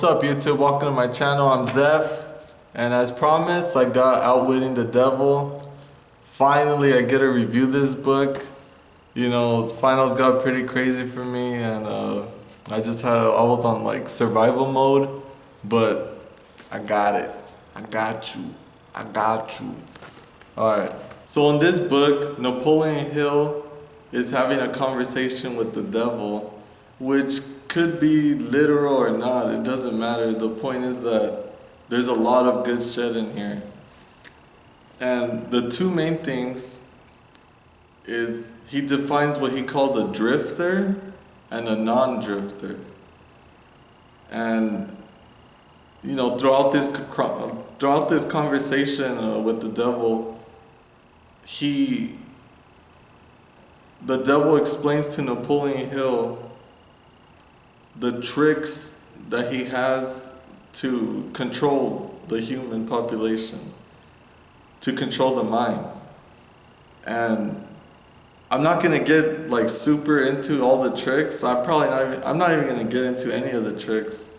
What's up, YouTube? Welcome to my channel. I'm ZEFF, and as promised, I got Outwitting the Devil. Finally, I get to review this book. You know, finals got pretty crazy for me, and I was on like survival mode, but I got it. I got you. Alright, so in this book, Napoleon Hill is having a conversation with the devil, which could be literal or not, it doesn't matter. The point is that there's a lot of good shit in here. And the two main things is he defines what he calls a drifter and a non-drifter. And you know, throughout this conversation with the devil, the devil explains to Napoleon Hill the tricks that he has to control the human population, to control the mind. And I'm not gonna get like super into all the tricks. I'm not even gonna get into any of the tricks.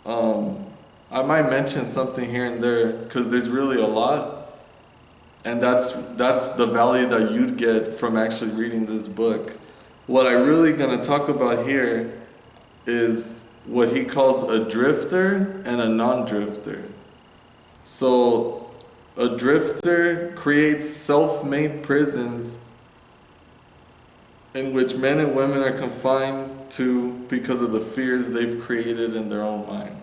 I might mention something here and there because there's really a lot, and that's the value that you'd get from actually reading this book. What I'm really gonna talk about here is what he calls a drifter and a non-drifter. So a drifter creates self-made prisons in which men and women are confined to because of the fears they've created in their own mind.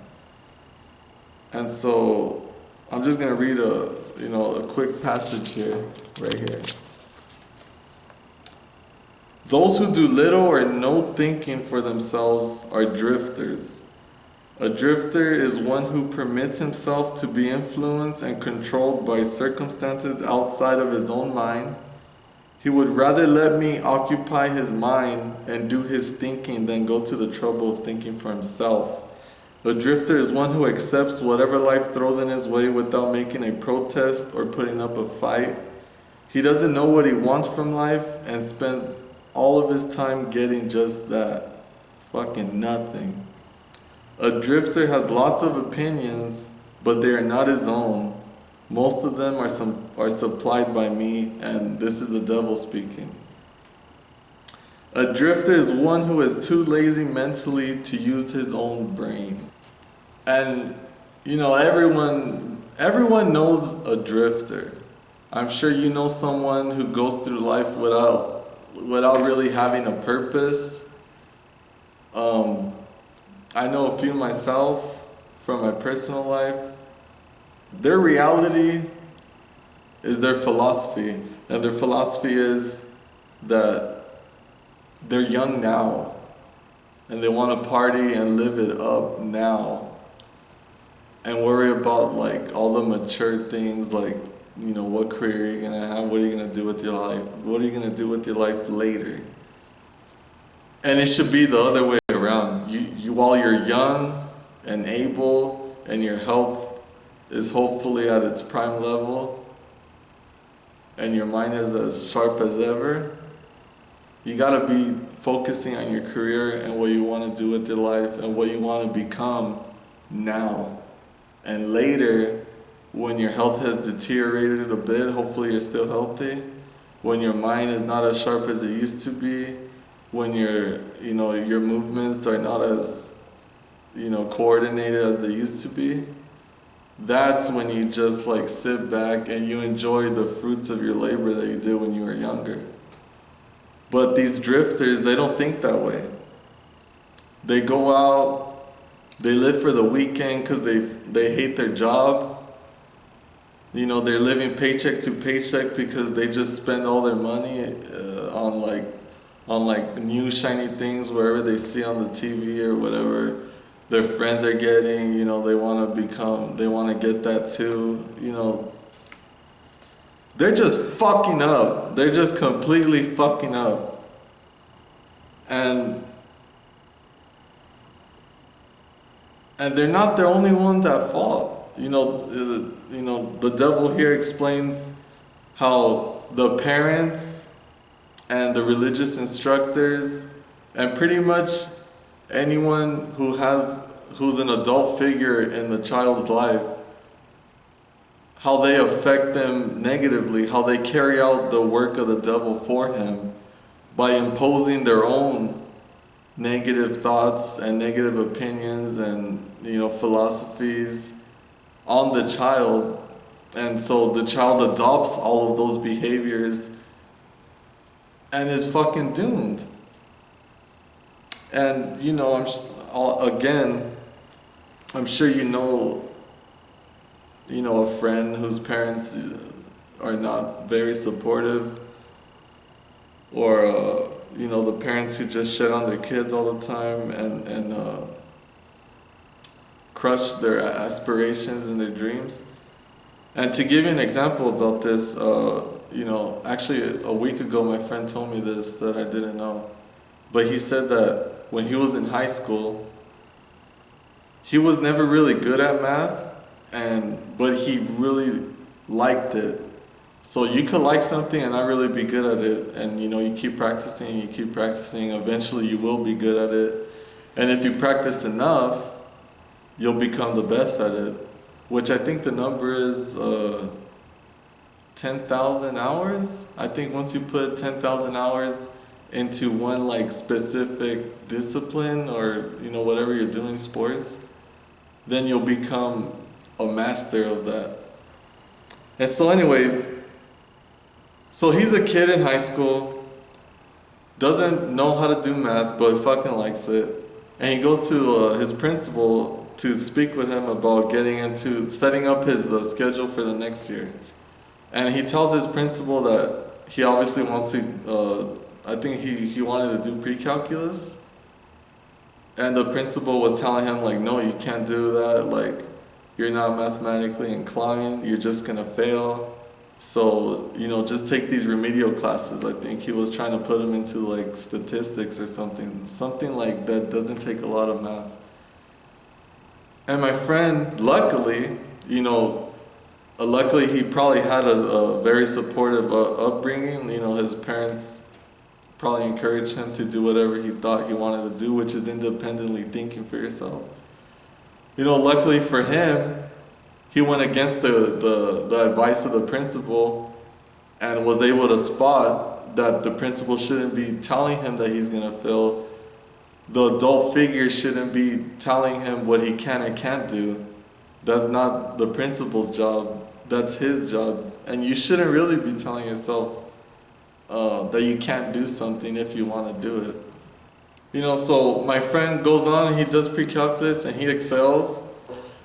And so I'm just gonna read a quick passage here, right here. Those who do little or no thinking for themselves are drifters. A drifter is one who permits himself to be influenced and controlled by circumstances outside of his own mind. He would rather let me occupy his mind and do his thinking than go to the trouble of thinking for himself. A drifter is one who accepts whatever life throws in his way without making a protest or putting up a fight. He doesn't know what he wants from life and spends all of his time getting just that, fucking nothing. A drifter has lots of opinions, but they are not his own. Most of them are supplied by me, and this is the devil speaking. A drifter is one who is too lazy mentally to use his own brain. And you know, everyone knows a drifter. I'm sure you know someone who goes through life without really having a purpose. I know a few myself from my personal life. Their reality is their philosophy, and their philosophy is that they're young now and they want to party and live it up now and worry about like all the mature things, like, you know, what career you're gonna have, what are you gonna do with your life, what are you gonna do with your life later. And it should be the other way around. You while you're young and able and your health is hopefully at its prime level and your mind is as sharp as ever, you gotta be focusing on your career and what you wanna do with your life and what you wanna become now. And later, when your health has deteriorated a bit, hopefully you're still healthy, when your mind is not as sharp as it used to be, when your movements are not as, coordinated as they used to be, that's when you just like sit back and you enjoy the fruits of your labor that you did when you were younger. But these drifters, they don't think that way. They go out, they live for the weekend because they hate their job. You know, they're living paycheck to paycheck because they just spend all their money on new shiny things wherever they see on the TV or whatever their friends are getting. You know, they want to get that too. You know, they're just fucking up. They're just completely fucking up. And they're not the only ones at fault. The devil here explains how the parents and the religious instructors and pretty much anyone who has who's an adult figure in the child's life, how they affect them negatively, how they carry out the work of the devil for him by imposing their own negative thoughts and negative opinions and, you know, philosophies on the child. And so the child adopts all of those behaviors and is fucking doomed. And, you know, I'm sure you know a friend whose parents are not very supportive, or you know, the parents who just shit on their kids all the time and crush their aspirations and their dreams. And to give you an example about this, you know, actually a week ago my friend told me this that I didn't know. But he said that when he was in high school, he was never really good at math, but he really liked it. So you could like something and not really be good at it, and you know, you keep practicing, eventually you will be good at it. And if you practice enough, you'll become the best at it, which I think the number is 10,000 hours. I think once you put 10,000 hours into one like specific discipline, or you know, whatever you're doing, sports, then you'll become a master of that. And so anyways, so he's a kid in high school, doesn't know how to do math, but fucking likes it. And he goes to his principal to speak with him about getting into setting up his schedule for the next year. And he tells his principal that he obviously wants to, I think he wanted to do pre-calculus. And the principal was telling him like, no, you can't do that. Like, you're not mathematically inclined. You're just gonna fail. So, you know, just take these remedial classes. I think he was trying to put him into like statistics or something like that doesn't take a lot of math. And my friend, luckily, you know, luckily he probably had a very supportive upbringing. You know, his parents probably encouraged him to do whatever he thought he wanted to do, which is independently thinking for yourself. You know, luckily for him, he went against the advice of the principal and was able to spot that the principal shouldn't be telling him that he's gonna fail. The adult figure shouldn't be telling him what he can and can't do. That's not the principal's job, that's his job. And you shouldn't really be telling yourself that you can't do something if you want to do it. You know, so my friend goes on and he does pre-calculus and he excels.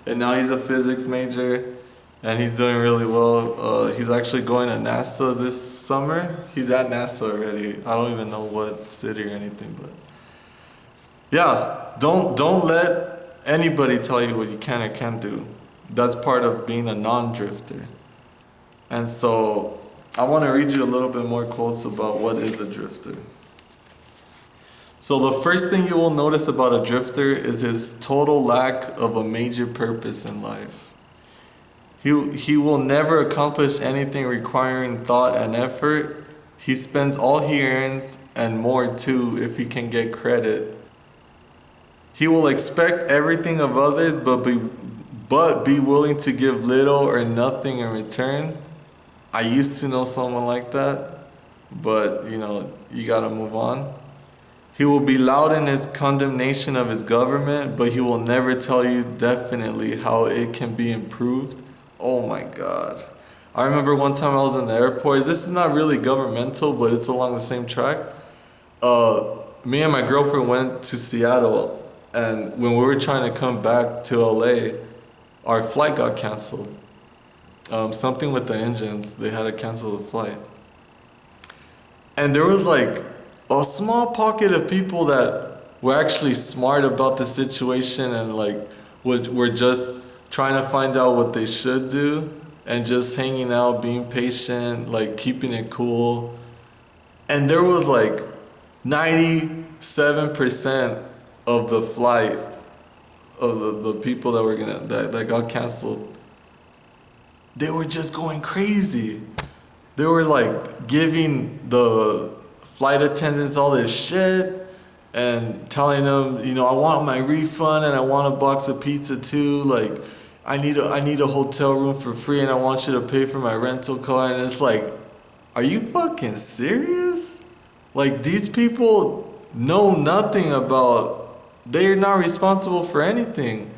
And now he's a physics major and he's doing really well. He's actually going to NASA this summer. He's at NASA already. I don't even know what city or anything, but yeah, don't let anybody tell you what you can or can't do. That's part of being a non-drifter. And so I want to read you a little bit more quotes about what is a drifter. So the first thing you will notice about a drifter is his total lack of a major purpose in life. He will never accomplish anything requiring thought and effort. He spends all he earns and more too if he can get credit. He will expect everything of others but be willing to give little or nothing in return. I used to know someone like that, but you know, you gotta move on. He will be loud in his condemnation of his government, but he will never tell you definitely how it can be improved. Oh my God. I remember one time I was in the airport. This is not really governmental, but it's along the same track. Me and my girlfriend went to Seattle, and when we were trying to come back to LA, our flight got canceled. Something with the engines, they had to cancel the flight. And there was like a small pocket of people that were actually smart about the situation and like were just trying to find out what they should do and just hanging out, being patient, like keeping it cool. And there was like 97% of the flight of the people that were that got canceled, they were just going crazy. They were like giving the flight attendants all this shit and telling them, you know, I want my refund and I want a box of pizza too. Like, I need a hotel room for free and I want you to pay for my rental car. And it's like, are you fucking serious? Like, these people know nothing about, they're not responsible for anything.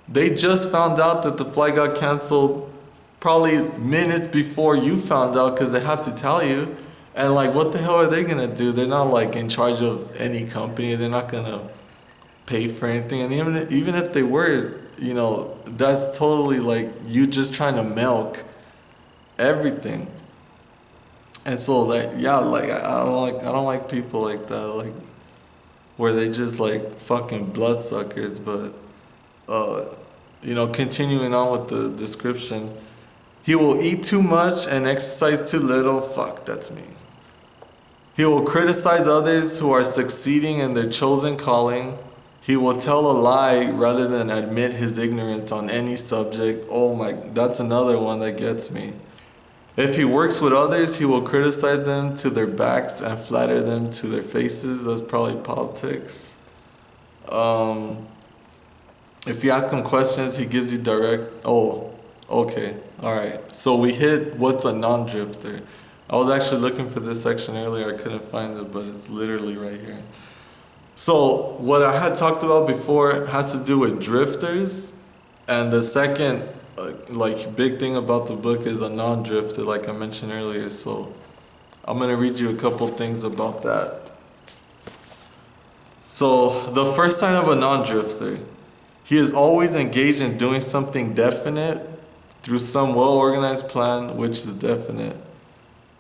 They just found out that the flight got canceled probably minutes before you found out because they have to tell you. And like, what the hell are they gonna do? They're not like in charge of any company. They're not gonna pay for anything. And even if they were, you know, that's totally like you just trying to milk everything. And so like, yeah, like I don't like people like that, like where they just like fucking bloodsuckers. But you know, continuing on with the description, he will eat too much and exercise too little. Fuck, that's me. He will criticize others who are succeeding in their chosen calling. He will tell a lie rather than admit his ignorance on any subject. Oh my, that's another one that gets me. If he works with others, he will criticize them to their backs and flatter them to their faces. That's probably politics. If you ask him questions, he gives you direct. Oh, okay, all right. So we hit what's a non-drifter. I was actually looking for this section earlier. I couldn't find it, but it's literally right here. So what I had talked about before has to do with drifters, and the second like big thing about the book is a non-drifter, like I mentioned earlier. So I'm gonna read you a couple things about that. So the first sign of a non-drifter: he is always engaged in doing something definite through some well-organized plan which is definite.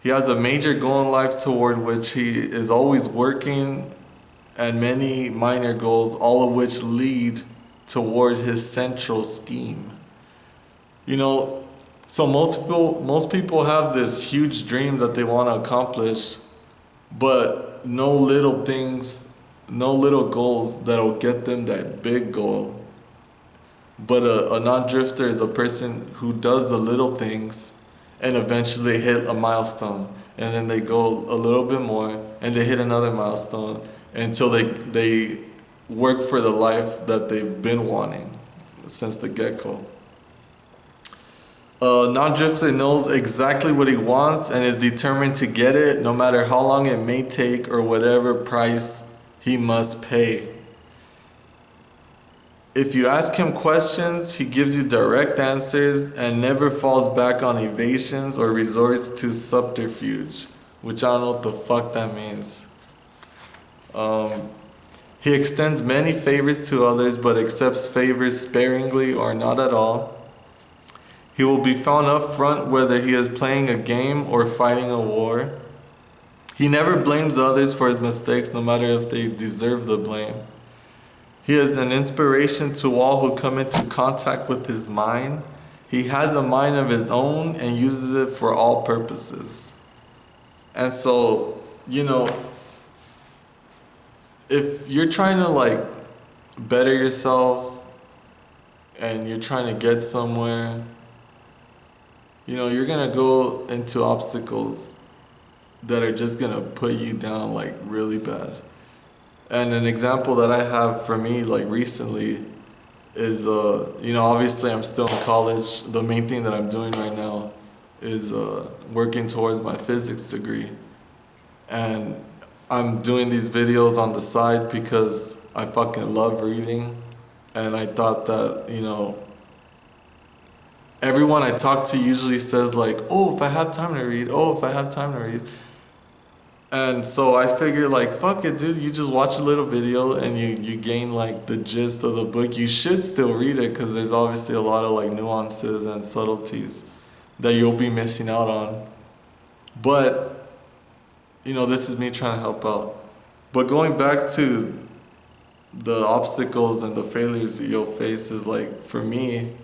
He has a major goal in life toward which he is always working, and many minor goals, all of which lead toward his central scheme. You know, so most people have this huge dream that they want to accomplish, but no little things, no little goals that'll get them that big goal. But a non-drifter is a person who does the little things and eventually hit a milestone. And then they go a little bit more and they hit another milestone until they work for the life that they've been wanting since the get-go. A non-drifter knows exactly what he wants and is determined to get it no matter how long it may take or whatever price he must pay. If you ask him questions, he gives you direct answers and never falls back on evasions or resorts to subterfuge, which I don't know what the fuck that means. He extends many favors to others but accepts favors sparingly or not at all. He will be found up front whether he is playing a game or fighting a war. He never blames others for his mistakes, no matter if they deserve the blame. He is an inspiration to all who come into contact with his mind. He has a mind of his own and uses it for all purposes. And so, you know, if you're trying to like better yourself and you're trying to get somewhere, you know, you're gonna go into obstacles that are just gonna put you down like really bad. And an example that I have for me like recently is, you know, obviously I'm still in college. The main thing that I'm doing right now is working towards my physics degree. And I'm doing these videos on the side because I fucking love reading. And I thought that, you know, everyone I talk to usually says like, oh, if I have time to read, oh, if I have time to read. And so I figured like, fuck it, dude, you just watch a little video and you gain like the gist of the book. You should still read it because there's obviously a lot of like nuances and subtleties that you'll be missing out on. But, you know, this is me trying to help out. But going back to the obstacles and the failures that you'll face is like, for me,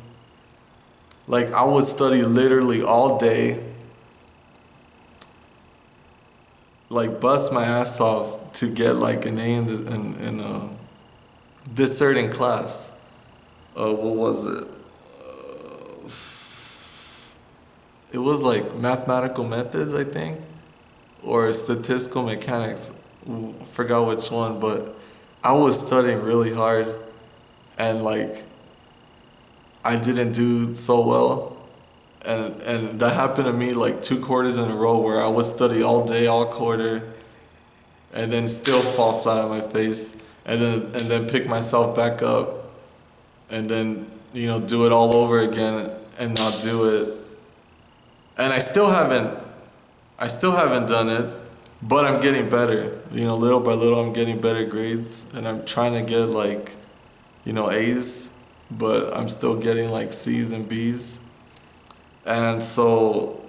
like I would study literally all day, like bust my ass off to get like an A in this certain class. What was it? It was like mathematical methods, I think, or statistical mechanics. Forgot which one, but I was studying really hard, and like I didn't do so well, and that happened to me like 2 quarters in a row where I would study all day, all quarter, and then still fall flat on my face, and then pick myself back up, and then do it all over again and not do it. And I still haven't done it, but I'm getting better. Little by little, I'm getting better grades, and I'm trying to get like, A's, but I'm still getting like C's and B's. And so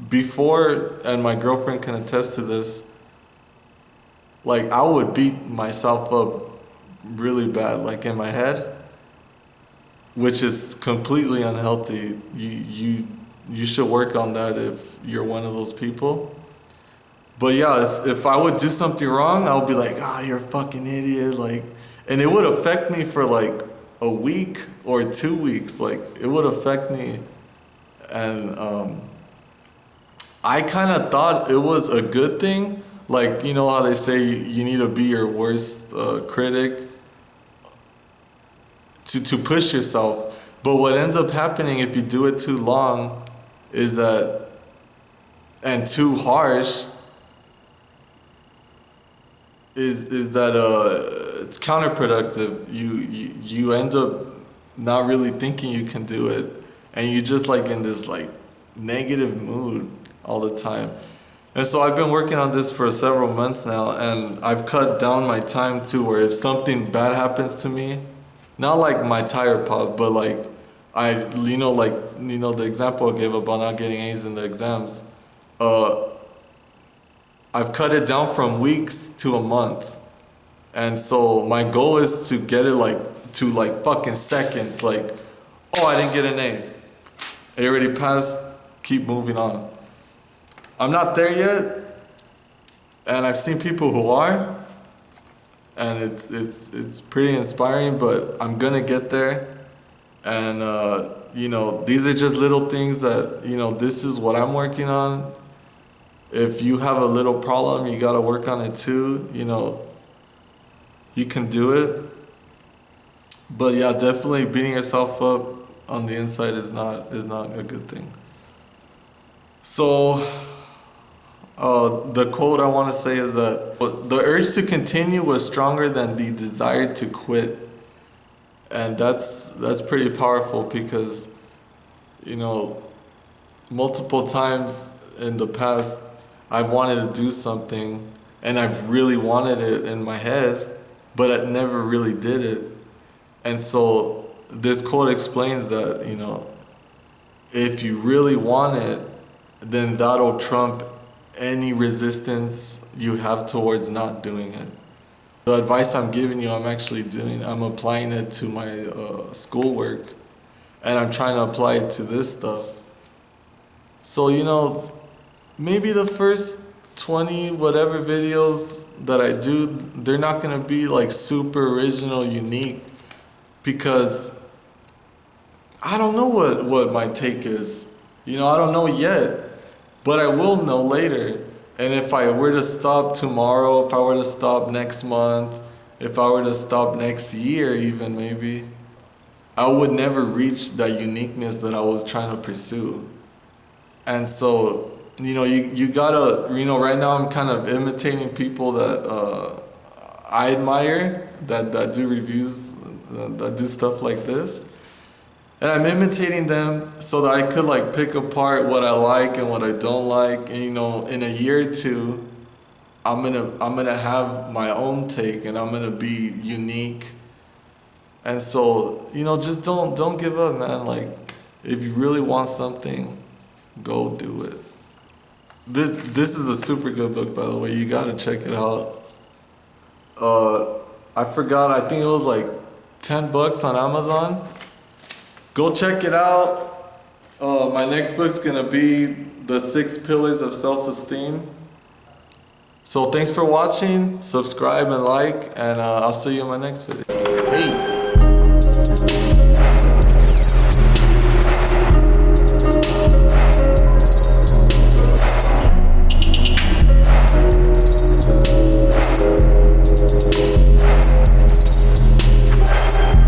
before, and my girlfriend can attest to this, like I would beat myself up really bad, like in my head, which is completely unhealthy. You should work on that if you're one of those people. But yeah, if I would do something wrong, I would be like, you're a fucking idiot, like, and it would affect me for like a week or 2 weeks. Like it would affect me, and I kind of thought it was a good thing. Like, you know how they say you need to be your worst critic to push yourself. But what ends up happening if you do it too long is that, and too harsh, is that it's counterproductive. You end up not really thinking you can do it, and you just like in this like negative mood all the time. And so I've been working on this for several months now, and I've cut down my time too, where if something bad happens to me, not like my tire pop, but like the example I gave about not getting A's in the exams, I've cut it down from weeks to a month. And so my goal is to get it like to like fucking seconds, like, oh, I didn't get an A. I already passed, keep moving on. I'm not there yet, and I've seen people who are, and it's pretty inspiring, but I'm gonna get there. And these are just little things that, this is what I'm working on. If you have a little problem, you gotta work on it too. You can do it. But yeah, definitely beating yourself up on the inside is not a good thing. So the quote I want to say is that the urge to continue was stronger than the desire to quit. And that's pretty powerful because, multiple times in the past, I've wanted to do something and I've really wanted it in my head, but I never really did it. And so this quote explains that, if you really want it, then that'll trump any resistance you have towards not doing it. The advice I'm giving you, I'm applying it to my schoolwork, and I'm trying to apply it to this stuff. So, maybe the first 20 whatever videos that I do, they're not gonna be like super original, unique, because I don't know what my take is. I don't know yet, but I will know later. And if I were to stop tomorrow, if I were to stop next month, if I were to stop next year even maybe, I would never reach that uniqueness that I was trying to pursue. And so, you gotta, right now I'm kind of imitating people that I admire, that do reviews, that do stuff like this. And I'm imitating them so that I could like pick apart what I like and what I don't like. And in a year or two, I'm gonna have my own take, and I'm gonna be unique. And so, just don't give up, man. Like, if you really want something, go do it. This is a super good book, by the way. You gotta check it out. I forgot. I think it was like $10 on Amazon. Go check it out. My next book's gonna be The 6 Pillars of Self-Esteem. So thanks for watching, subscribe and like, and I'll see you in my next video.